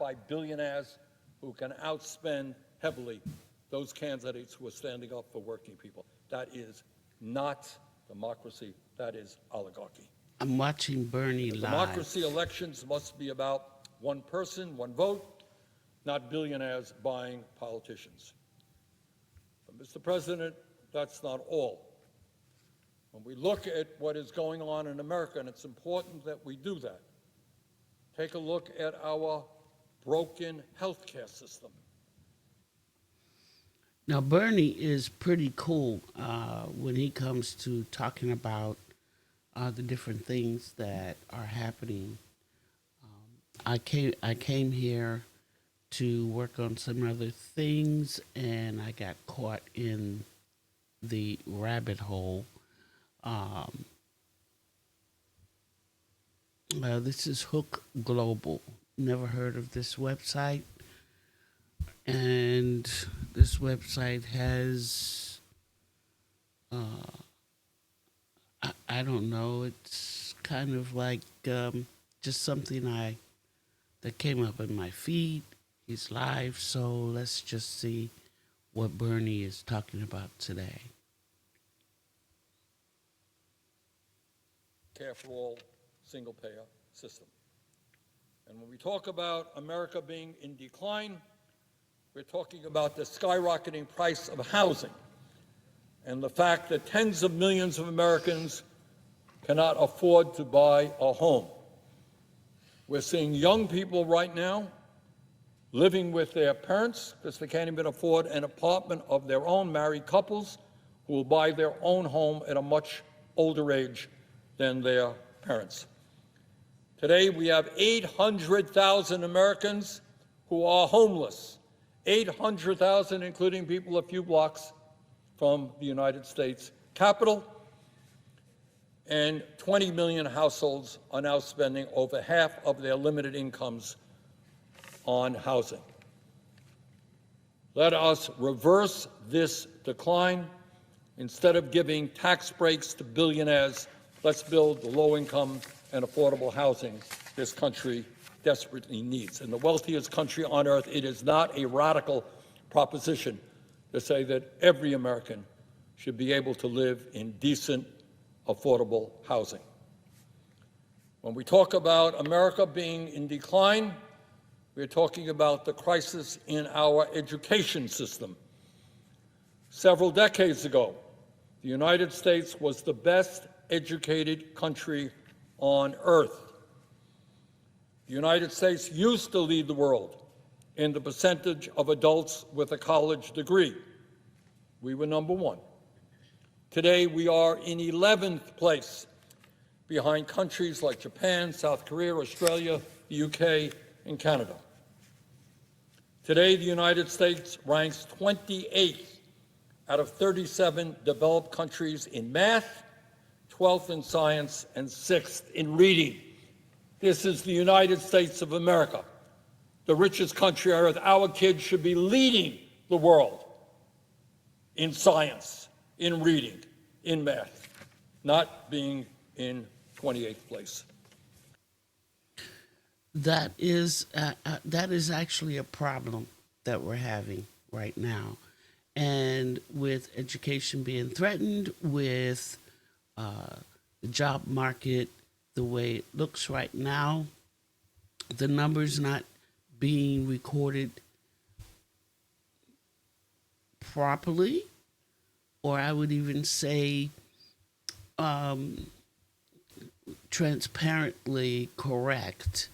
by billionaires who can outspend heavily those candidates who are standing up for working people. That is not democracy. That is oligarchy. I'm watching Bernie live. Democracy elections must be about one person, one vote, not billionaires buying politicians. But, Mr. President, that's not all. When we look at what is going on in America, and it's important that we do that, take a look at our broken healthcare system. Now, Bernie is pretty cool when he comes to talking about the different things that are happening. I came here to work on some other things, and I got caught in the rabbit hole. This is Hook Global. Never heard of this website. And this website has, I don't know, it's kind of like just something that came up in my feed. He's live, so let's just see what Bernie is talking about today. Care for all single-payer system. And when we talk about America being in decline, we're talking about the skyrocketing price of housing and the fact that tens of millions of Americans cannot afford to buy a home. We're seeing young people right now living with their parents because they can't even afford an apartment of their own, married couples who will buy their own home at a much older age than their parents. Today, we have 800,000 Americans who are homeless, 800,000, including people a few blocks from the United States Capitol, and 20 million households are now spending over half of their limited incomes on housing. Let us reverse this decline. Instead of giving tax breaks to billionaires, let's build the low-income and affordable housing this country desperately needs. In the wealthiest country on earth, it is not a radical proposition to say that every American should be able to live in decent, affordable housing. When we talk about America being in decline, we're talking about the crisis in our education system. Several decades ago, the United States was the best educated country on earth. The United States used to lead the world in the percentage of adults with a college degree. We were number one. Today, we are in 11th place behind countries like Japan, South Korea, Australia, the UK, and Canada. Today, the United States ranks 28th out of 37 developed countries in math, 12th in science, and 6th in reading. This is the United States of America, the richest country on earth. Our kids should be leading the world in science, in reading, in math, not being in 28th place. That is actually a problem that we're having right now. And with education being threatened, with the job market the way it looks right now, the numbers not being recorded properly, or I would even say transparently correct.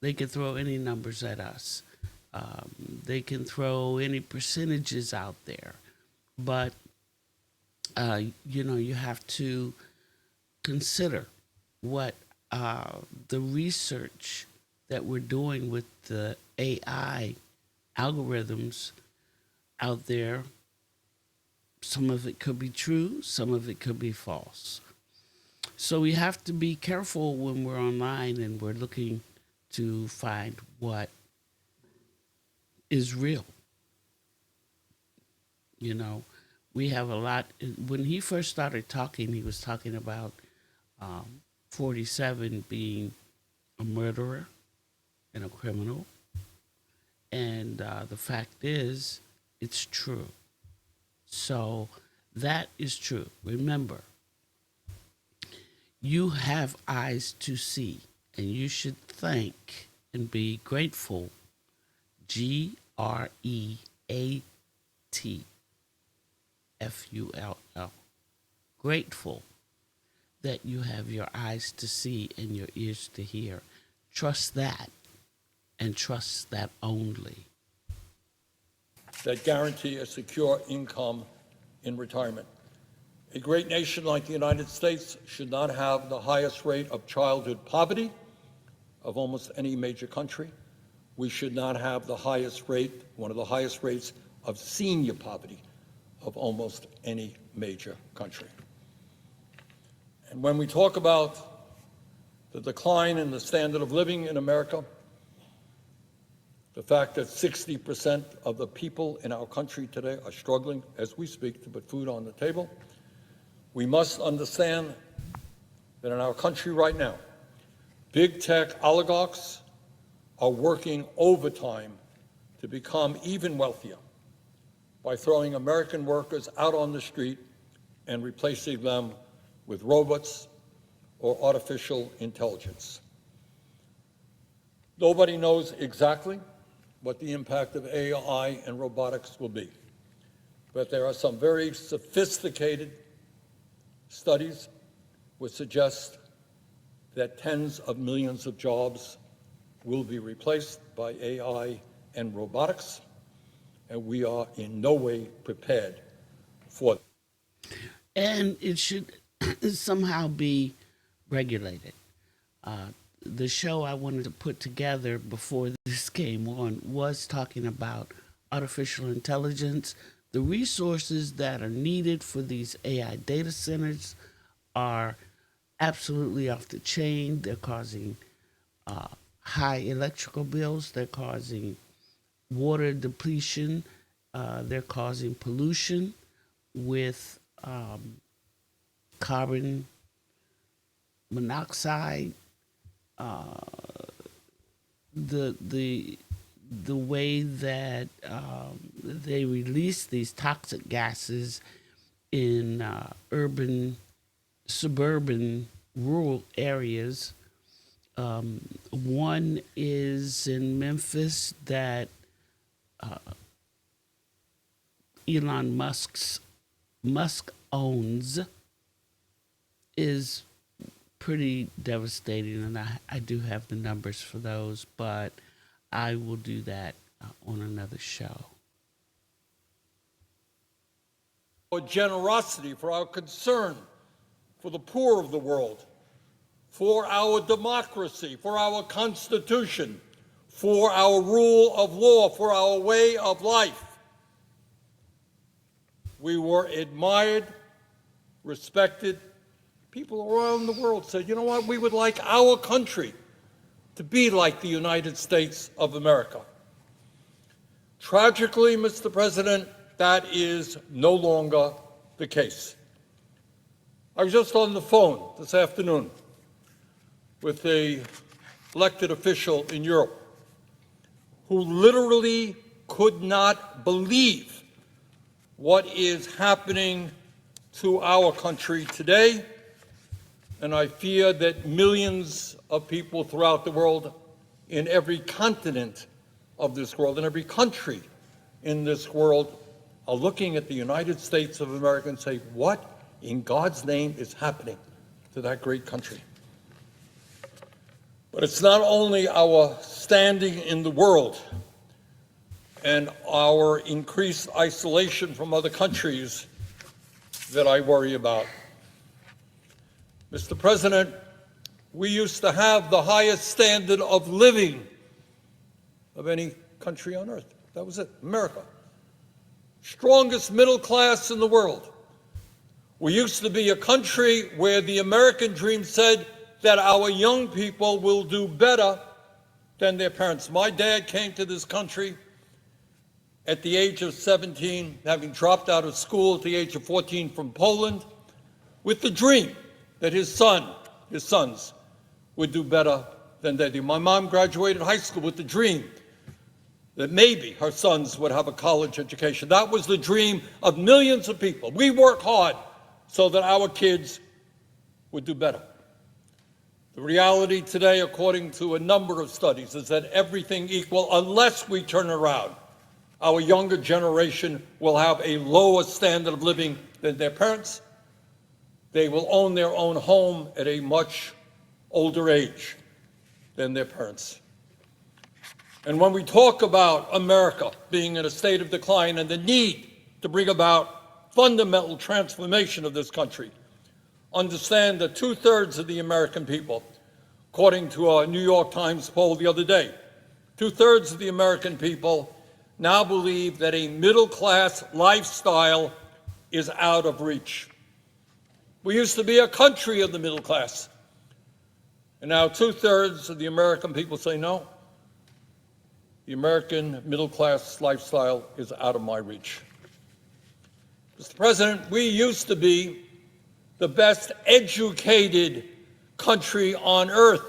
They can throw any numbers at us. They can throw any percentages out there. But, you have to consider what the research that we're doing with the AI algorithms out there. Some of it could be true, some of it could be false. So we have to be careful when we're online and we're looking to find what is real. We have a lot. When he first started talking, he was talking about 47 being a murderer and a criminal. And the fact is, it's true. So that is true. Remember, you have eyes to see, and you should thank and be grateful. GREATFULL. Grateful that you have your eyes to see and your ears to hear. Trust that, and trust that only. That guarantee a secure income in retirement. A great nation like the United States should not have the highest rate of childhood poverty of almost any major country. We should not have the highest rate, one of the highest rates of senior poverty of almost any major country. And when we talk about the decline in the standard of living in America, the fact that 60% of the people in our country today are struggling, as we speak, to put food on the table, we must understand that in our country right now, big tech oligarchs are working overtime to become even wealthier by throwing American workers out on the street and replacing them with robots or artificial intelligence. Nobody knows exactly what the impact of AI and robotics will be, but there are some very sophisticated studies which suggest that tens of millions of jobs will be replaced by AI and robotics, and we are in no way prepared for it. And it should somehow be regulated. The show I wanted to put together before this came on was talking about artificial intelligence. The resources that are needed for these AI data centers are absolutely off the chain. They're causing high electrical bills. They're causing water depletion. They're causing pollution with carbon monoxide. The way that they release these toxic gases in urban, suburban, rural areas. One is in Memphis that Elon Musk owns, is pretty devastating, and I do have the numbers for those, but I will do that on another show. For generosity, for our concern for the poor of the world, for our democracy, for our Constitution, for our rule of law, for our way of life. We were admired, respected. People around the world said, you know what, we would like our country to be like the United States of America. Tragically, Mr. President, that is no longer the case. I was just on the phone this afternoon with an elected official in Europe who literally could not believe what is happening to our country today. And I fear that millions of people throughout the world, in every continent of this world, in every country in this world, are looking at the United States of America and say, what in God's name is happening to that great country? But it's not only our standing in the world and our increased isolation from other countries that I worry about. Mr. President, we used to have the highest standard of living of any country on earth. That was it, America. Strongest middle class in the world. We used to be a country where the American dream said that our young people will do better than their parents. My dad came to this country at the age of 17, having dropped out of school at the age of 14 from Poland, with the dream that his sons would do better than they do. My mom graduated high school with the dream that maybe her sons would have a college education. That was the dream of millions of people. We work hard so that our kids would do better. The reality today, according to a number of studies, is that everything equal, unless we turn around, our younger generation will have a lower standard of living than their parents. They will own their own home at a much older age than their parents. And when we talk about America being in a state of decline and the need to bring about fundamental transformation of this country, understand that 2/3 of the American people, according to a New York Times poll the other day, 2/3 of the American people now believe that a middle-class lifestyle is out of reach. We used to be a country of the middle class, and now 2/3 of the American people say no. The American middle-class lifestyle is out of my reach. Mr. President, we used to be the best educated country on earth,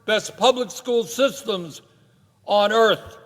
best public school systems on earth.